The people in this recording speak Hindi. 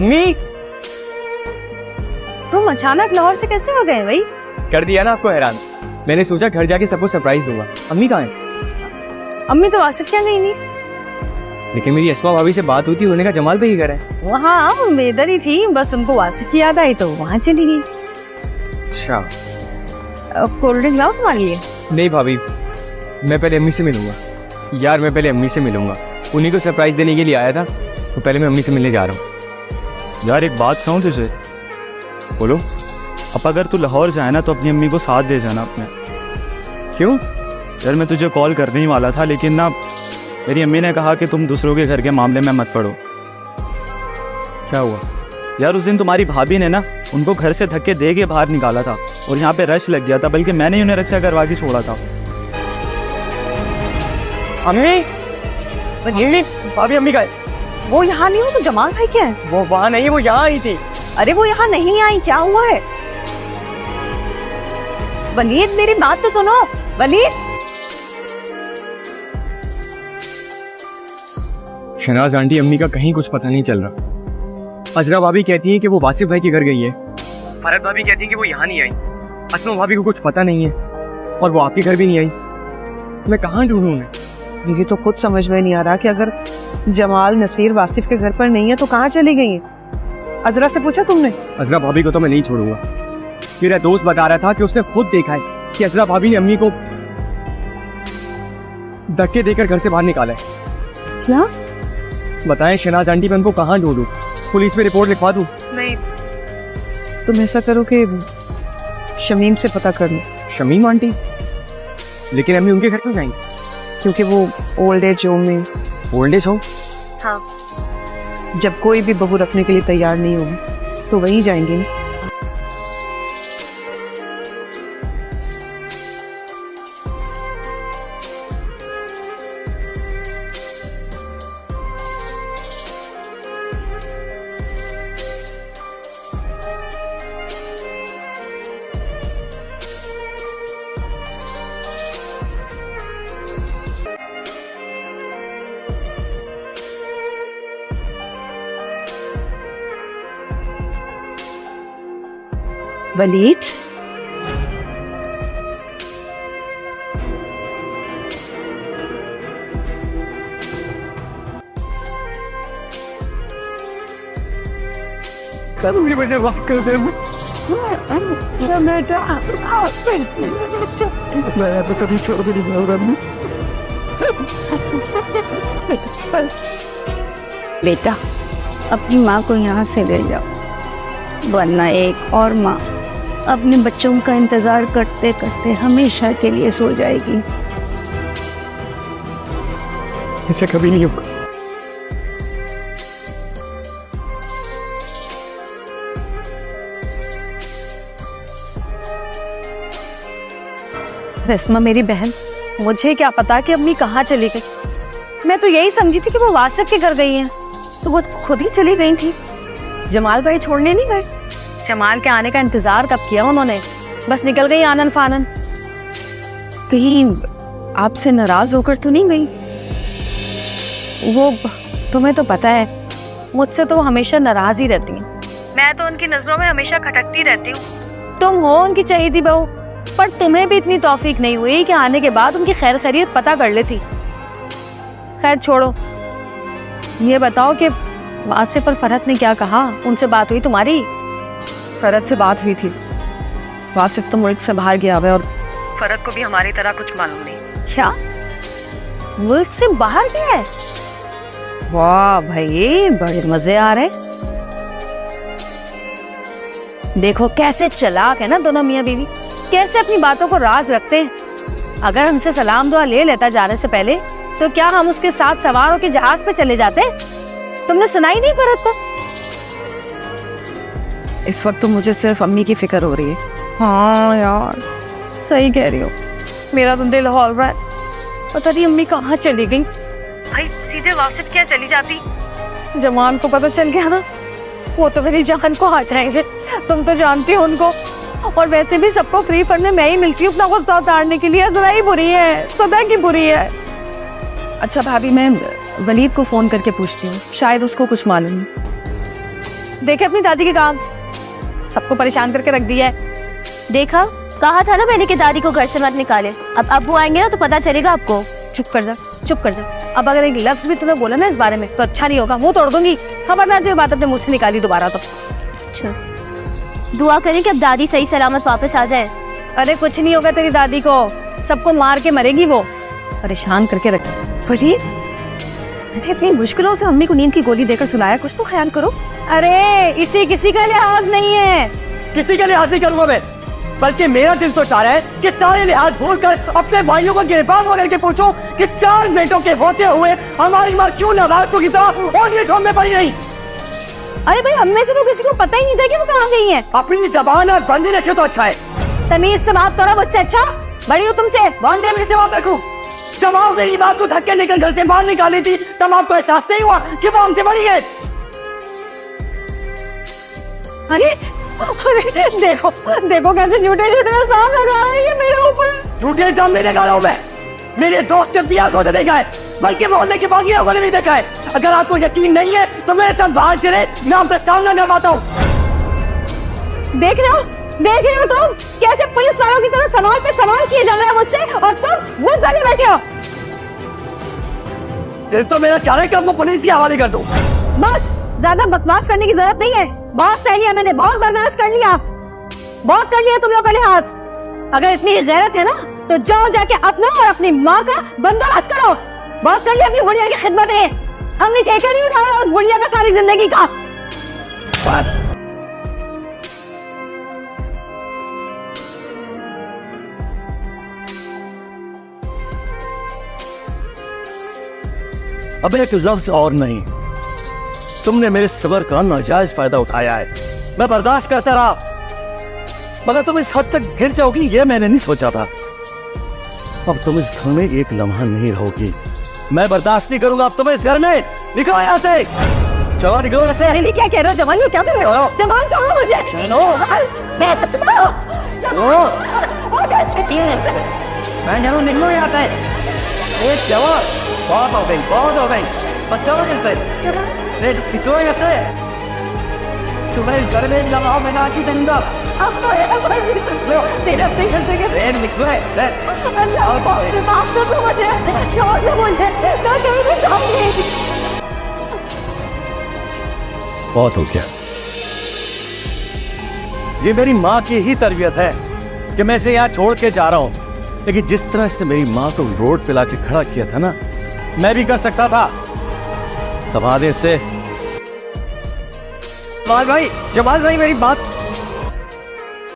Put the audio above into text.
मम्मी, तुम अचानक लाहौर से कैसे हो गए भाई? कर दिया ना आपको हैरान। मैंने सोचा घर जाके सबको सरप्राइज दूंगा। अम्मी कहाँ है? अम्मी तो आसिफ क्या गई नहीं। लेकिन मेरी अस्मा भाभी से बात हुई थी, उन्होंने कहा जमाल भाई घर है। हाँ मैं इधर ही थी, बस उनको आसिफ की याद आई तो वहाँ चली गई। अच्छा। कोल्ड ड्रिंक लाओ तुम्हारे लिए। नहीं भाभी, मैं पहले अम्मी से मिलूंगा। यार मैं पहले अम्मी से मिलूंगा, उन्हीं को सरप्राइज देने के लिए आया था, तो पहले मैं अम्मी से मिलने जा रहा हूँ। यार एक बात कहूँ तुझे, बोलो। अब अगर तू लाहौर जाए ना तो अपनी अम्मी को साथ दे जाना अपने। क्यों? यार मैं तुझे कॉल करने ही वाला था, लेकिन ना मेरी अम्मी ने कहा कि तुम दूसरों के घर के मामले में मत पड़ो। क्या हुआ? यार उस दिन तुम्हारी भाभी ने ना उनको घर से धक्के दे के बाहर निकाला था और यहाँ पे रश लग गया था, बल्कि मैंने ही उन्हें रक्षा करवा के छोड़ा था। अम्मी, भाभी अम्मी का है। वो यहाँ नहीं हो तो जमाल भाई क्या है? वो वहाँ नहीं, वो यहाँ आई थी। अरे वो यहाँ नहीं आई, क्या हुआ है? वलीद मेरी बात तो सुनो। वलीद, शहनाज आंटी अम्मी का कहीं कुछ पता नहीं चल रहा। अजरा भाभी कहती है कि वो वासिफ भाई के घर गई है। फरहत भाभी कहती है कि वो यहाँ नहीं आई। अस्मा भाभी को कुछ पता नहीं है और वो आपके घर भी नहीं आई। मैं कहाँ ढूंढूं उन्हें? मुझे तो खुद समझ में नहीं आ रहा कि अगर जमाल नसीर वासिफ के घर पर नहीं है तो कहाँ चली गई है। अजरा से पूछा तुमने? अजरा भाभी को तो मैं नहीं छोड़ूंगा। मेरा दोस्त बता रहा था कि उसने खुद देखा है कि अजरा भाभी ने अम्मी को धक्के देकर घर से बाहर निकाला है। क्या? बताएं शहनाज आंटी, मैं उनको कहाँ ढूंढूं? पुलिस में रिपोर्ट लिखवा दूं? नहीं, तुम ऐसा करो कि शमीम से पता कर लो। शमीम आंटी? लेकिन अम्मी उनके घर क्यों जाएंगी? क्योंकि वो ओल्ड एज होम में। Old age home? हाँ, जब कोई भी बहू रखने के लिए तैयार नहीं होगी तो वहीं जाएंगी ना। वलीद, कभी मुझे माफ कर दे। मैं तो कभी छोड़ भी नहीं पाऊंगा। बस बेटा, अपनी माँ को यहाँ से ले जाओ, वरना एक और माँ अपने बच्चों का इंतजार करते करते हमेशा के लिए सो जाएगी। ऐसा कभी नहीं होगा। रस्मा मेरी बहन, मुझे क्या पता कि अम्मी कहाँ चली गई। मैं तो यही समझी थी कि वो वासिफ के घर गई हैं, तो वो खुद ही चली गई थी। जमाल भाई छोड़ने नहीं गए। जमाल के आने का इंतजार कब किया उन्होंने, बस निकल गई आनन फानन। कहीं आपसे नाराज होकर तो नहीं गई? वो तुम्हें तो पता है मुझसे तो वो हमेशा नाराज ही रहती हैं। मैं तो उनकी नजरों में हमेशा खटकती रहती हूँ। तुम हो उनकी चहेती बहू, पर तुम्हें भी इतनी तौफीक नहीं हुई कि आने के बाद उनकी खैर खैरियत पता कर लेती। खैर छोड़ो, ये बताओ कि वासिफ और फरहत ने क्या कहा? उनसे बात हुई तुम्हारी? फरहत से बात हुई थी। वासिफ तो मुल्क से बाहर गया है और फरहत को भी हमारी तरह कुछ मालूम नहीं। क्या मुल्क से बाहर गया है? वाह भाई, बड़े मजे आ रहे। देखो कैसे चालाक है ना दोनों मियाँ बीवी, कैसे अपनी बातों को राज रखते हैं। अगर हमसे सलाम दुआ ले लेता जाने से पहले, तो क्या हम उसके साथ सवार होकर जहाज पे चले जाते? तुमने सुना ही नहीं फरहत को? इस वक्त तो मुझे सिर्फ अम्मी की फिक्र हो रही है। हाँ यार, सही कह रही हो। मेरा तो दिल हौल रहा है, पता नहीं अम्मी कहाँ चली गई। भाई सीधे वासिफ क्या चली जाती? जमान को पता चल गया ना, वो तो मेरी जान को आ जाएंगे। तुम तो जानती हो उनको, और वैसे भी सबको फ्री फंड में मैं ही मिलती हूँ अपना गुस्सा उतारने के लिए। सदा ही बुरी है, सदा की बुरी है। अच्छा भाभी, मैं वलीद को फोन करके पूछती हूँ, शायद उसको कुछ मालूम है। देखे अपनी दादी के काम, सबको परेशान करके रख दिया है। देखा, कहा था ना मैंने कि दादी को घर से मत निकाले। अब वो आएंगे ना तो पता चलेगा आपको। चुप कर जा, चुप कर जा। अब अगर एक लफ्ज भी तूने बोला ना इस बारे में तो अच्छा नहीं होगा, मुंह तोड़ दूंगी। खबरदार जो बात अपने मुंह से निकाली दोबारा तो। अच्छा, दुआ करें कि अब दादी सही सलामत वापस आ जाए। अरे कुछ नहीं होगा तेरी दादी को, सबको मार के मरेगी वो, परेशान करके रखे। फरीद, मैंने इतनी मुश्किलों से अम्मी को नींद की गोली देकर सुलाया, कुछ तो ख्याल करो। अरे इसी किसी का लिहाज नहीं है। किसी के लिहाज नहीं करूंगा मैं, बल्कि मेरा दिल तो चाह रहा है कि सारे लिहाज भूलकर अपने भाइयों को गिरफ्तार होकर के पूछो कि 4 बेटों के होते हुए हमारी माँ क्यों नाराज की तरह और ये छोड़ में पड़ी रही। अरे भाई, हम में से तो किसी को पता ही नहीं था कि वो कहाँ गई हैं। अपनी जबान और बंदी रखे तो अच्छा है। तमीज से बात करो मुझसे, अच्छा बड़ी हो तुमसे। बांधे में से बात रखूं। जब आप मेरी बात को धक्के लेकर घर से बाहर निकाली थी तब आपको एहसास नहीं हुआ कि वो हमसे बड़ी है। अरे देखो देखो कैसे झूठे झूठे इल्जाम लगा रही है मेरे ऊपर। झूठे इल्जाम नहीं लगा रहा हूं मैं, मेरे दोस्त ने बिया को देखा है, बल्कि मोहल्ले के बाकी लोगों ने भी देखा है। अगर आपको यकीन नहीं है तो मेरे साथ बाहर चले, मैं आपका सामना करवाता हूँ। देख रहे हो तुम कैसे पुलिस वालों की तरह सवाल पे सवाल किए जा रहे हैं मुझसे, और तुम मुंह बने बैठे हो। दिल तो मेरा चाह रहा है कि आपको पुलिस के हवाले कर दूं। बस ज्यादा बकवास करने की जरूरत नहीं है। बहुत सह लिया मैंने, बहुत बर्दाश्त कर लिया, बहुत कर लिया तुम लोग का लिहाज। अगर इतनी गैरत है ना तो जाओ जाके अपना और अपनी माँ का बंदोबस्त करो। बहुत कर लिया अपनी बुढ़िया की खिदमत है, हमने ठेका नहीं उठाया उस बुढ़िया का सारी जिंदगी का। बस अब एक लफ्ज और नहीं, तुमने मेरे सब्र का नाजायज फायदा उठाया है। मैं बर्दाश्त करता रहा, मगर तुम इस हद तक गिर जाओगी ये मैंने नहीं सोचा था। अब तुम इस घर में एक लम्हा नहीं रहोगी, मैं बर्दाश्त नहीं करूंगा अब तुम इस घर में। निकलो यहाँ से, चलो निकलो यहाँ से। अरे क्या कह रहे हो जवान, क्या कर रहे हो? जवान छोड़ो मुझे। चलो मैं मैं जानू निकलो यहाँ से। एक जवान, बहुत हो गई, बहुत हो गई। बचाओ कैसे? निकलो यहाँ से। तुम्हें इस घर में लगाओ, मैं नाची दूंगा। तेरा स्टेशन से निकलो यहाँ से। माफ कर दो मुझे, छोड़ दो मुझे, मैं कहीं नहीं जाऊंगी। बहुत हो गया। ये मेरी माँ की ही तरबियत है कि मैं इसे यहाँ छोड़ के जा रहा हूँ, लेकिन जिस तरह इसने मेरी माँ को रोड पे लाके खड़ा किया था ना, मैं भी कर सकता था। संभाले से। जमाल भाई मेरी बात